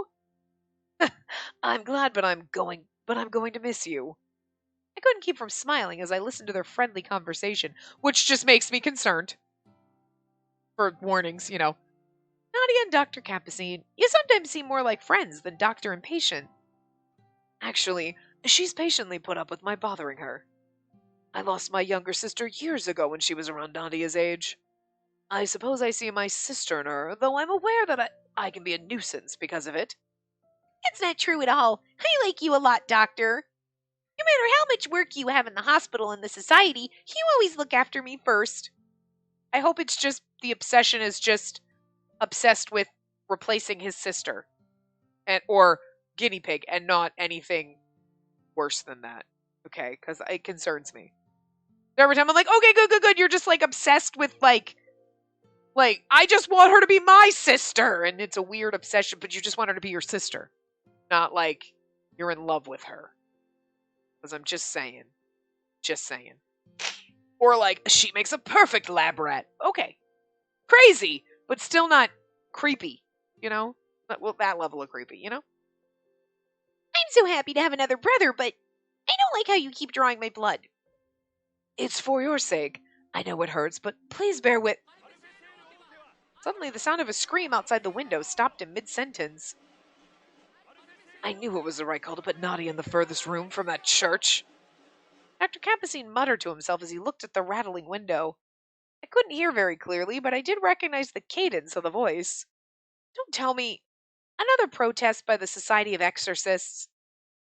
I'm glad, but I'm going to miss you. I couldn't keep from smiling as I listened to their friendly conversation, which just makes me concerned. For warnings, you know. Nadia and Dr. Capazine, you sometimes seem more like friends than doctor and patient. Actually, she's patiently put up with my bothering her. I lost my younger sister years ago when she was around Nadia's age. I suppose I see my sister in her, though I'm aware that I can be a nuisance because of it. It's not true at all. I like you a lot, Doctor. No matter how much work you have in the hospital and the society, you always look after me first. I hope it's just, the obsession is just obsessed with replacing his sister or guinea pig and not anything worse than that. Okay, because it concerns me. Every time I'm like, okay, good, you're just like obsessed with like I just want her to be my sister, and it's a weird obsession, but you just want her to be your sister, not like you're in love with her. Because I'm just saying. Or like, she makes a perfect lab rat. Okay. Crazy, but still not creepy, you know? Well, that level of creepy, you know? I'm so happy to have another brother, but I don't like how you keep drawing my blood. It's for your sake. I know it hurts, but please bear with... Suddenly, the sound of a scream outside the window stopped in mid-sentence. I knew it was the right call to put Nadia in the furthest room from that church. Dr. Capazine muttered to himself as he looked at the rattling window. I couldn't hear very clearly, but I did recognize the cadence of the voice. Don't tell me... Another protest by the Society of Exorcists.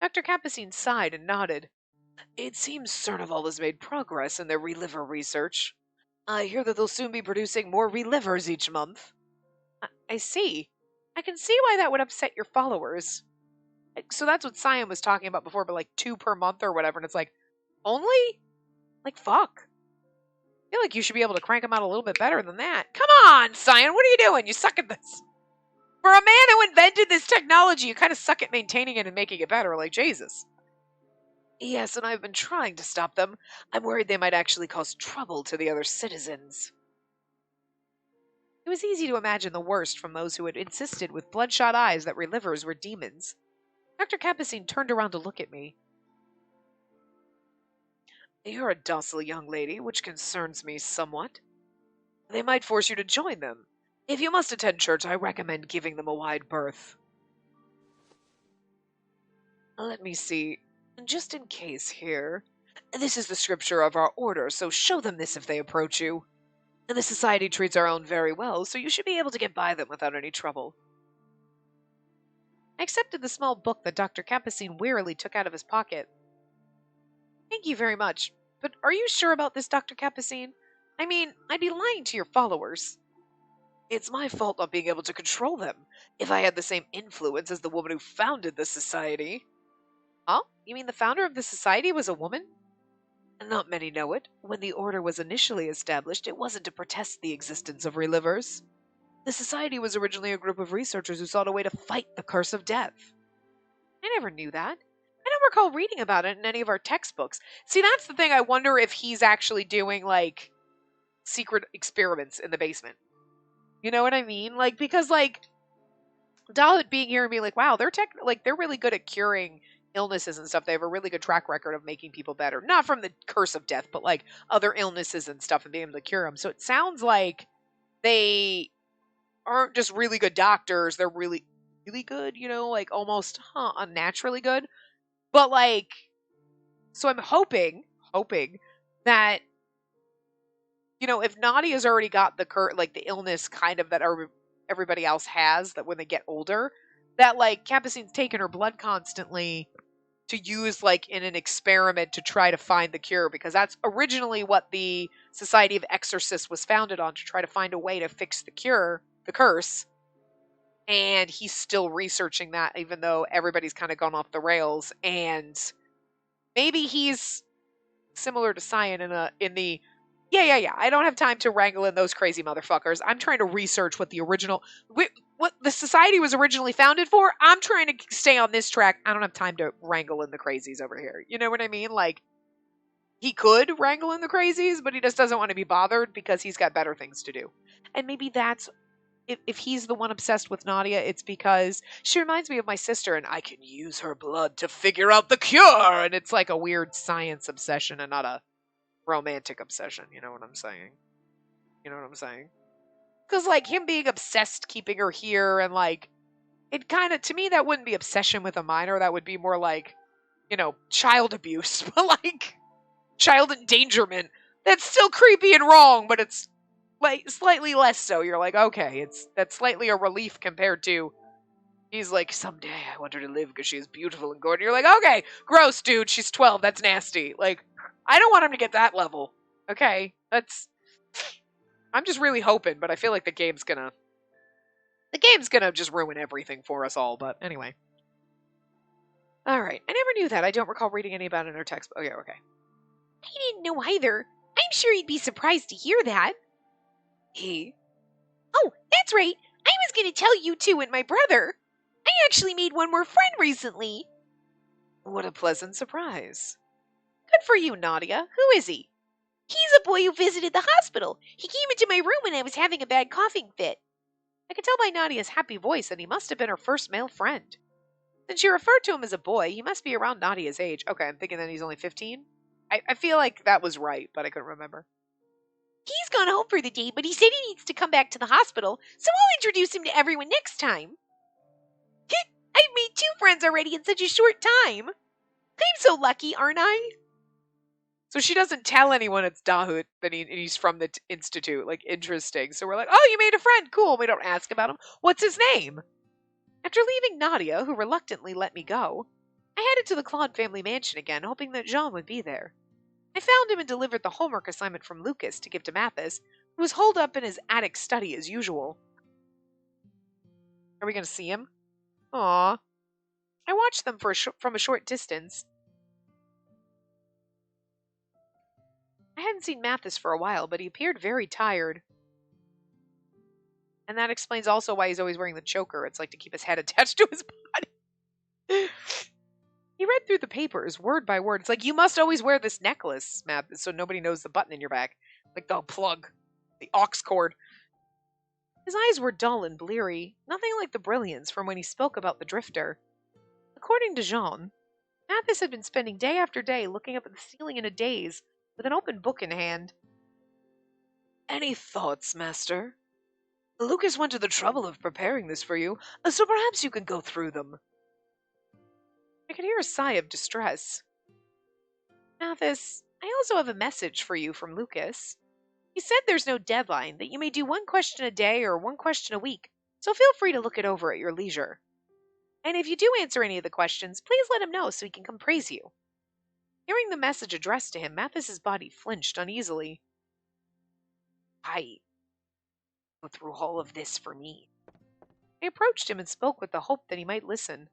Dr. Capazine sighed and nodded. It seems Cernaval has made progress in their reliver research. I hear that they'll soon be producing more relivers each month. I see. I can see why that would upset your followers. So that's what Cyan was talking about before, but like 2 per month or whatever, and it's like, only? Like, fuck. I feel like you should be able to crank them out a little bit better than that. Come on, Cyan, what are you doing? You suck at this. For a man who invented this technology, you kind of suck at maintaining it and making it better, like Jesus. Yes, and I've been trying to stop them. I'm worried they might actually cause trouble to the other citizens. It was easy to imagine the worst from those who had insisted with bloodshot eyes that relivers were demons. Dr. Capazine turned around to look at me. You're a docile young lady, which concerns me somewhat. They might force you to join them. If you must attend church, I recommend giving them a wide berth. Let me see. Just in case here. This is the scripture of our order, so show them this if they approach you. And the society treats our own very well, so you should be able to get by them without any trouble. I accepted the small book that Dr. Capazine wearily took out of his pocket. Thank you very much, but are you sure about this, Dr. Capazine? I mean, I'd be lying to your followers. It's my fault not being able to control them. If I had the same influence as the woman who founded the society... Oh, you mean the founder of the society was a woman? Not many know it. When the order was initially established, it wasn't to protest the existence of relivers. The society was originally a group of researchers who sought a way to fight the curse of death. I never knew that. I don't recall reading about it in any of our textbooks. See, that's the thing. I wonder if he's actually doing, like, secret experiments in the basement. You know what I mean? Like, because, like, Dahood being here and being like, wow, they're really good at curing illnesses and stuff. They have a really good track record of making people better. Not from the curse of death, but like other illnesses and stuff and being able to cure them. So it sounds like they aren't just really good doctors. They're really, really good, you know, like almost unnaturally good. But like, so I'm hoping that, you know, if Nadia's already got the the illness kind of that everybody else has, that when they get older, that like Capacine's taking her blood constantly to use like in an experiment to try to find the cure, because that's originally what the Society of Exorcists was founded on, to try to find a way to fix the curse. And he's still researching that, even though everybody's kind of gone off the rails. And maybe he's similar to Cyan in the I don't have time to wrangle in those crazy motherfuckers. I'm trying to research what what the society was originally founded for. I'm trying to stay on this track. I don't have time to wrangle in the crazies over here. You know what I mean? Like, he could wrangle in the crazies, but he just doesn't want to be bothered because he's got better things to do. And maybe that's, if he's the one obsessed with Nadia, it's because she reminds me of my sister and I can use her blood to figure out the cure. And it's like a weird science obsession and not a romantic obsession. You know what I'm saying? Because, like, him being obsessed keeping her here and, like, it kind of, to me, that wouldn't be obsession with a minor. That would be more like, you know, child abuse. But, like, child endangerment. That's still creepy and wrong, but it's, like, slightly less so. You're like, okay, that's slightly a relief compared to, he's like, someday I want her to live because she is beautiful and gorgeous. You're like, okay, gross, dude. She's 12. That's nasty. Like, I don't want him to get that level. Okay? I'm just really hoping, but I feel like the game's gonna The game's gonna just ruin everything for us all, but anyway. Alright, I never knew that. I don't recall reading any about it in our textbook. Okay. I didn't know either. I'm sure he'd be surprised to hear that. He? Oh, that's right. I was going to tell you two and my brother. I actually made one more friend recently. What a pleasant surprise. Good for you, Nadia. Who is he? He's a boy who visited the hospital. He came into my room when I was having a bad coughing fit. I could tell by Nadia's happy voice that he must have been her first male friend. Since she referred to him as a boy, he must be around Nadia's age. Okay, I'm thinking that he's only 15. I feel like that was right, but I couldn't remember. He's gone home for the day, but he said he needs to come back to the hospital, so I'll introduce him to everyone next time. I've made 2 friends already in such a short time. I'm so lucky, aren't I? So she doesn't tell anyone it's Dahood, that he's from the institute. Like, interesting. So we're like, oh, you made a friend. Cool. We don't ask about him. What's his name? After leaving Nadia, who reluctantly let me go, I headed to the Claude family mansion again, hoping that Jean would be there. I found him and delivered the homework assignment from Lucas to give to Matthys, who was holed up in his attic study as usual. Are we going to see him? Aww. I watched them from a short distance. I hadn't seen Matthys for a while, but he appeared very tired. And that explains also why he's always wearing the choker. It's like to keep his head attached to his body. He read through the papers, word by word. It's like, you must always wear this necklace, Matthys, so nobody knows the button in your back. Like the plug. The aux cord. His eyes were dull and bleary, nothing like the brilliance from when he spoke about the drifter. According to Jean, Matthys had been spending day after day looking up at the ceiling in a daze, with an open book in hand. Any thoughts, master? Lucas went to the trouble of preparing this for you, so perhaps you can go through them. I could hear a sigh of distress. Matthys, I also have a message for you from Lucas. He said there's no deadline, that you may do 1 question a day or 1 question a week, so feel free to look it over at your leisure. And if you do answer any of the questions, please let him know so he can come praise you. Hearing the message addressed to him, Matthys' body flinched uneasily. Why go through all of this for me? I approached him and spoke with the hope that he might listen.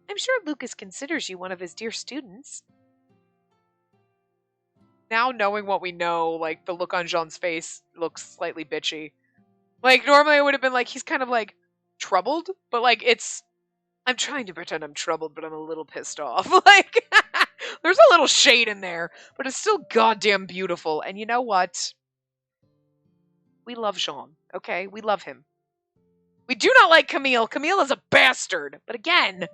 I'm sure Lucas considers you one of his dear students. Now knowing what we know, like, the look on Jean's face looks slightly bitchy. Like, normally I would have been like, he's kind of like troubled, but like, I'm trying to pretend I'm troubled, but I'm a little pissed off. Like, there's a little shade in there, but it's still goddamn beautiful. And you know what? We love Jean, okay? We love him. We do not like Camille. Camille is a bastard. But again,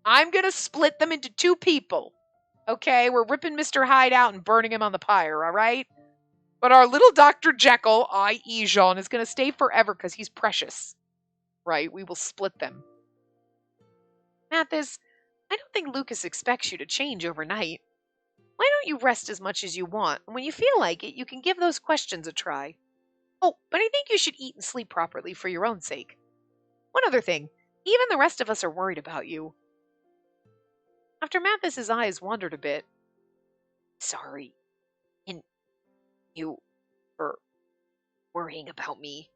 I'm going to split them into 2 people. Okay? We're ripping Mr. Hyde out and burning him on the pyre, all right? But our little Dr. Jekyll, i.e. Jean, is going to stay forever because he's precious. Right? We will split them. Matthys, I don't think Lucas expects you to change overnight. Why don't you rest as much as you want, and when you feel like it, you can give those questions a try. Oh, but I think you should eat and sleep properly for your own sake. One other thing, even the rest of us are worried about you. After Matthys' eyes wandered a bit, sorry, and you for worrying about me.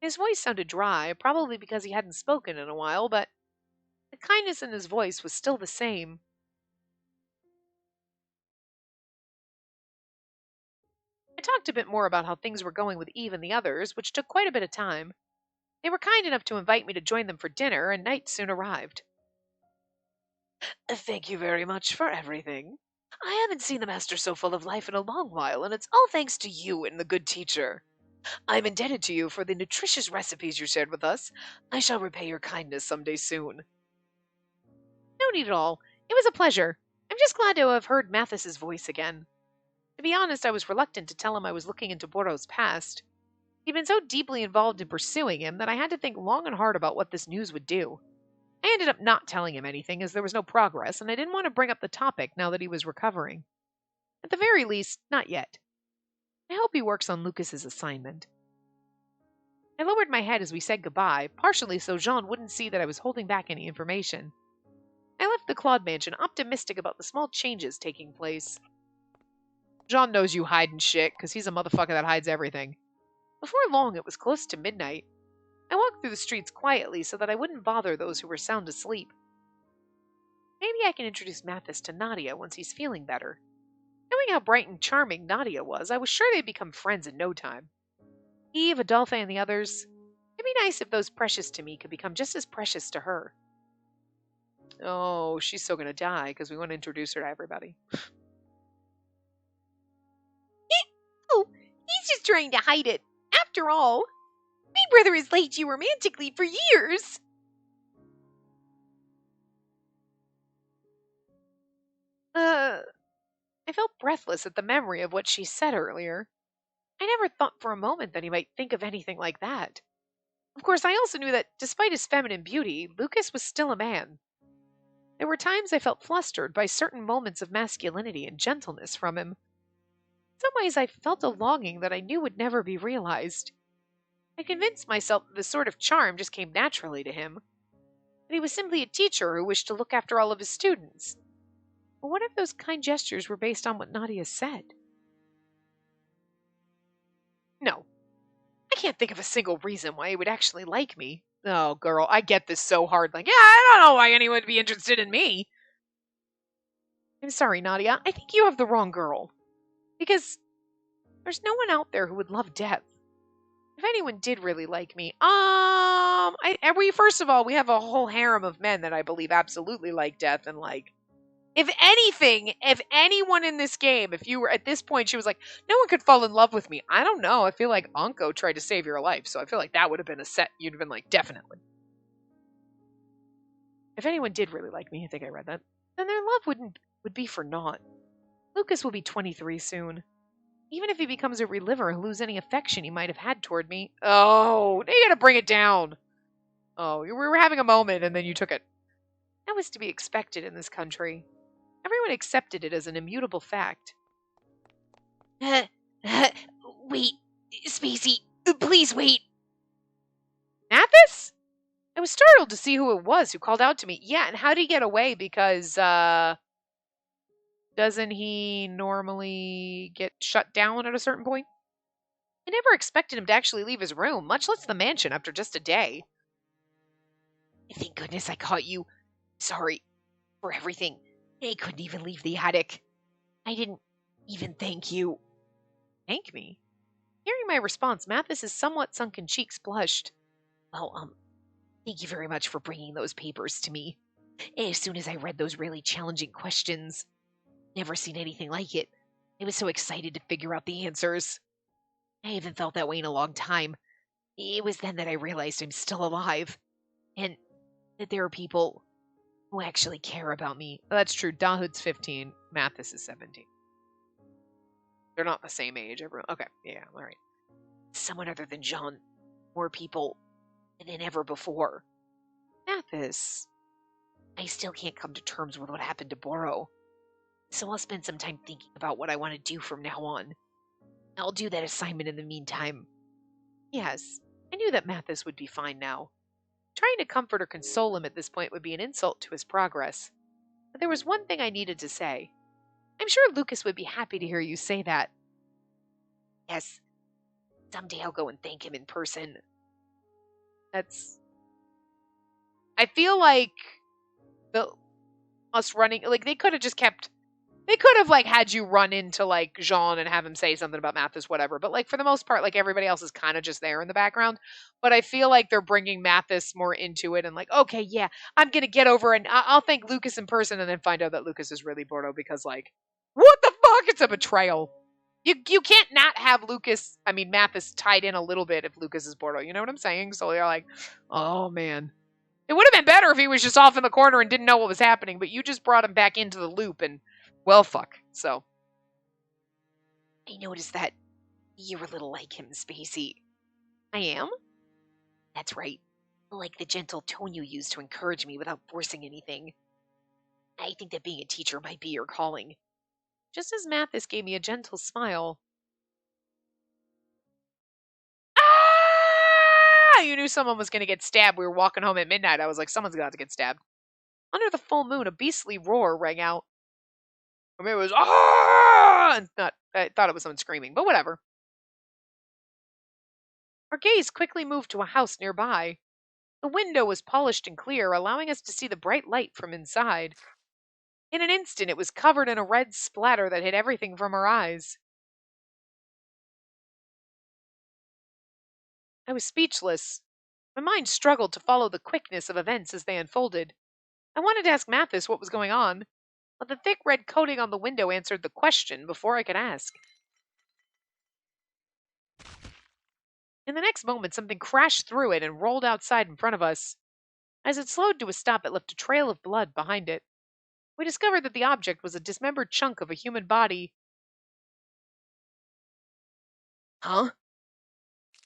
His voice sounded dry, probably because he hadn't spoken in a while, but the kindness in his voice was still the same. I talked a bit more about how things were going with Eve and the others, which took quite a bit of time. They were kind enough to invite me to join them for dinner, and night soon arrived. Thank you very much for everything. I haven't seen the master so full of life in a long while, and it's all thanks to you and the good teacher. I'm indebted to you for the nutritious recipes you shared with us. I shall repay your kindness someday soon. No need at all. It was a pleasure. I'm just glad to have heard Matthys' voice again. To be honest, I was reluctant to tell him I was looking into Boro's past. He'd been so deeply involved in pursuing him that I had to think long and hard about what this news would do. I ended up not telling him anything as there was no progress, and I didn't want to bring up the topic now that he was recovering. At the very least, not yet. I hope he works on Lucas's assignment. I lowered my head as we said goodbye, partially so Jean wouldn't see that I was holding back any information. I left the Claude mansion optimistic about the small changes taking place. Jean knows you hide and shit, because he's a motherfucker that hides everything. Before long, it was close to midnight. I walked through the streets quietly so that I wouldn't bother those who were sound asleep. Maybe I can introduce Matthys to Nadia once he's feeling better. Knowing how bright and charming Nadia was, I was sure they'd become friends in no time. Eve, Adolphe, and the others. It'd be nice if those precious to me could become just as precious to her. Oh, she's still gonna die because we want to introduce her to everybody. Oh, he's just trying to hide it. After all, my brother has liked you romantically for years. I felt breathless at the memory of what she said earlier. I never thought for a moment that he might think of anything like that. Of course, I also knew that, despite his feminine beauty, Lucas was still a man. There were times I felt flustered by certain moments of masculinity and gentleness from him. In some ways, I felt a longing that I knew would never be realized. I convinced myself that this sort of charm just came naturally to him, that he was simply a teacher who wished to look after all of his students. But what if those kind gestures were based on what Nadia said? No, I can't think of a single reason why he would actually like me. Oh, girl, I get this so hard. Like, yeah, I don't know why anyone would be interested in me. I'm sorry, Nadia. I think you have the wrong girl. Because there's no one out there who would love death. If anyone did really like me, first of all, we have a whole harem of men that I believe absolutely like death, and like, if anything, if anyone in this game, if you were at this point, she was like, no one could fall in love with me. I don't know. I feel like Anko tried to save your life, so I feel like that would have been a set. You'd have been like, definitely. If anyone did really like me, I think I read that, then their love would be for naught. Lucas will be 23 soon. Even if he becomes a reliver, he'll lose any affection he might have had toward me. Oh, you gotta bring it down. Oh, we were having a moment and then you took it. That was to be expected in this country. Everyone accepted it as an immutable fact. Wait, Spacey, please wait. Matthys? I was startled to see who it was who called out to me. Yeah, and how did he get away? Because, doesn't he normally get shut down at a certain point? I never expected him to actually leave his room, much less the mansion, after just a day. Thank goodness I caught you. Sorry for everything. I couldn't even leave the attic. I didn't even thank you. Thank me? Hearing my response, Matthys' somewhat sunken cheeks blushed. Well, thank you very much for bringing those papers to me. As soon as I read those really challenging questions, never seen anything like it. I was so excited to figure out the answers. I haven't felt that way in a long time. It was then that I realized I'm still alive. And that there are people who actually care about me. Well, that's true. Dahood's 15. Matthys is 17. They're not the same age. Everyone. Okay. Yeah. All right. Someone other than Jean. More people than ever before. Matthys. I still can't come to terms with what happened to Boro. So I'll spend some time thinking about what I want to do from now on. I'll do that assignment in the meantime. Yes. I knew that Matthys would be fine now. Trying to comfort or console him at this point would be an insult to his progress. But there was one thing I needed to say. I'm sure Lucas would be happy to hear you say that. Yes. Someday I'll go and thank him in person. I feel like us running, like, they could have just kept... They could have, like, had you run into, like, Jean and have him say something about Matthys, whatever. But, like, for the most part, like, everybody else is kind of just there in the background. But I feel like they're bringing Matthys more into it and, like, okay, yeah, I'm going to get over and I'll thank Lucas in person and then find out that Lucas is really Boro because, like, what the fuck? It's a betrayal. You can't not have Matthys tied in a little bit if Lucas is Boro. You know what I'm saying? So they're like, oh, man. It would have been better if he was just off in the corner and didn't know what was happening. But you just brought him back into the loop and... Well, fuck. So. I noticed that you're a little like him, Spacey. I am? That's right. Like the gentle tone you use to encourage me without forcing anything. I think that being a teacher might be your calling. Just as Matthys gave me a gentle smile. Ah! You knew someone was going to get stabbed. We were walking home at midnight. I was like, someone's got to get stabbed. Under the full moon, a beastly roar rang out. Or maybe it was, ah! I thought it was someone screaming, but whatever. Our gaze quickly moved to a house nearby. The window was polished and clear, allowing us to see the bright light from inside. In an instant, it was covered in a red splatter that hid everything from our eyes. I was speechless. My mind struggled to follow the quickness of events as they unfolded. I wanted to ask Matthys what was going on, but the thick red coating on the window answered the question before I could ask. In the next moment, something crashed through it and rolled outside in front of us. As it slowed to a stop, it left a trail of blood behind it. We discovered that the object was a dismembered chunk of a human body. Huh?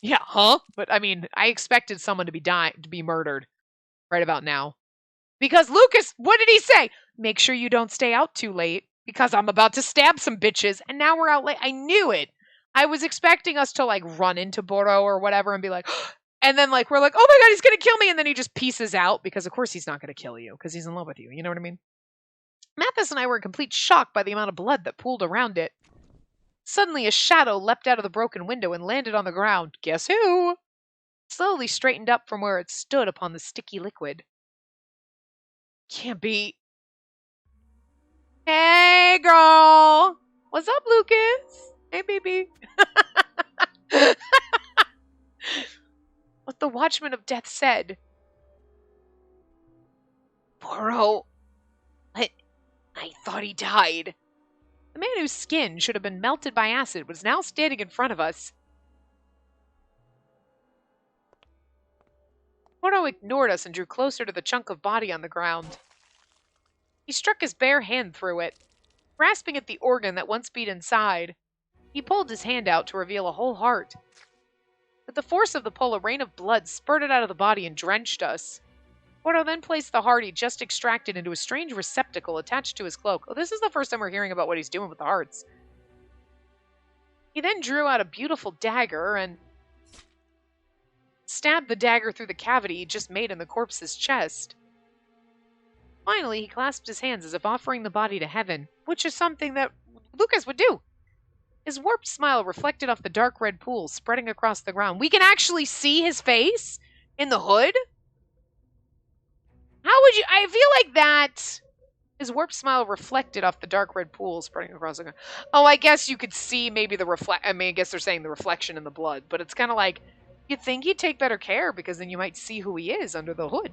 Yeah, huh? But I mean, I expected someone to be murdered right about now. Because Lucas, what did he say? Make sure you don't stay out too late because I'm about to stab some bitches and now we're out late. I knew it. I was expecting us to like run into Boro or whatever and be like, and then like we're like, oh my god, he's gonna kill me, and then he just pieces out because of course he's not gonna kill you because he's in love with you. You know what I mean? Matthys and I were in complete shock by the amount of blood that pooled around it. Suddenly, a shadow leapt out of the broken window and landed on the ground. Guess who? It slowly straightened up from where it stood upon the sticky liquid. Can't be. Hey, girl. What's up, Lucas? Hey, baby. What the Watchman of Death said. Boro. What? I thought he died. The man whose skin should have been melted by acid was now standing in front of us. Boro ignored us and drew closer to the chunk of body on the ground. He struck his bare hand through it, grasping at the organ that once beat inside. He pulled his hand out to reveal a whole heart. With the force of the pull, a rain of blood spurted out of the body and drenched us. Boro then placed the heart he just extracted into a strange receptacle attached to his cloak. Oh, this is the first time we're hearing about what he's doing with the hearts. He then drew out a beautiful dagger and stabbed the dagger through the cavity he just made in the corpse's chest. Finally, he clasped his hands as if offering the body to heaven, which is something that Lucas would do. His warped smile reflected off the dark red pool spreading across the ground. We can actually see his face in the hood? How would you... I feel like that... His warped smile reflected off the dark red pool spreading across the ground. Oh, I guess you could see maybe the I guess they're saying the reflection in the blood, but it's kind of like, you'd think he'd take better care because then you might see who he is under the hood.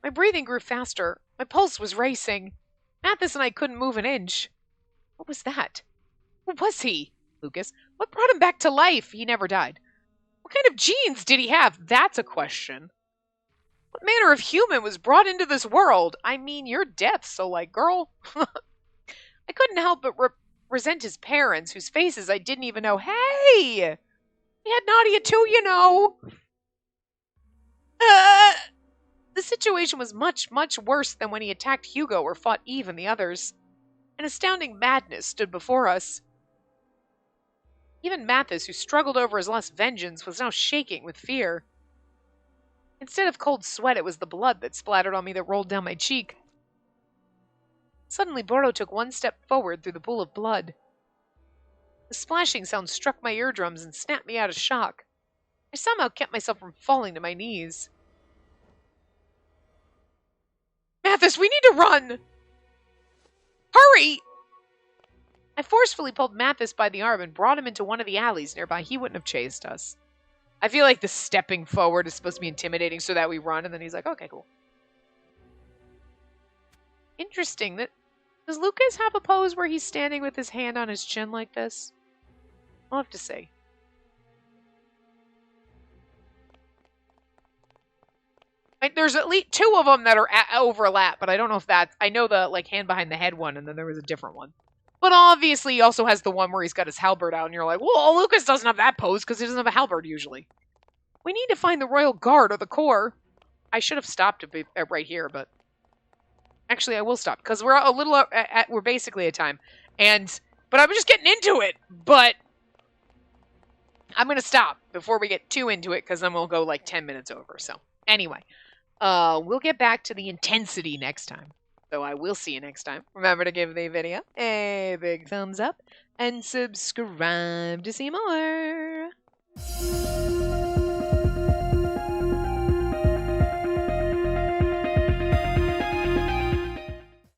My breathing grew faster. My pulse was racing. Matthys and I couldn't move an inch. What was that? Who was he? Lucas. What brought him back to life? He never died. What kind of genes did he have? That's a question. What manner of human was brought into this world? I mean, you're death, so like, girl. I couldn't help but resent his parents, whose faces I didn't even know. Hey! He had Nadia too, you know. The situation was much, much worse than when he attacked Hugo or fought Eve and the others. An astounding madness stood before us. Even Matthys, who struggled over his lust vengeance, was now shaking with fear. Instead of cold sweat, it was the blood that splattered on me that rolled down my cheek. Suddenly, Boro took one step forward through the pool of blood. The splashing sound struck my eardrums and snapped me out of shock. I somehow kept myself from falling to my knees. Matthys, we need to run! Hurry! I forcefully pulled Matthys by the arm and brought him into one of the alleys nearby. He wouldn't have chased us. I feel like the stepping forward is supposed to be intimidating so that we run, and then he's like, okay, cool. Interesting. Does Lucas have a pose where he's standing with his hand on his chin like this? I'll have to see. There's at least two of them that are overlap, but I don't know if that's... I know the like hand behind the head one, and then there was a different one. But obviously he also has the one where he's got his halberd out, and you're like, well, Lucas doesn't have that pose because he doesn't have a halberd usually. We need to find the Royal Guard or the Corps. I should have stopped right here, but... Actually, I will stop, because we're a little... we're basically at time. But I'm just getting into it, but... I'm going to stop before we get too into it, because then we'll go like 10 minutes over, so... Anyway, we'll get back to the intensity next time. So I will see you next time. Remember to give the video a big thumbs up and subscribe to see more.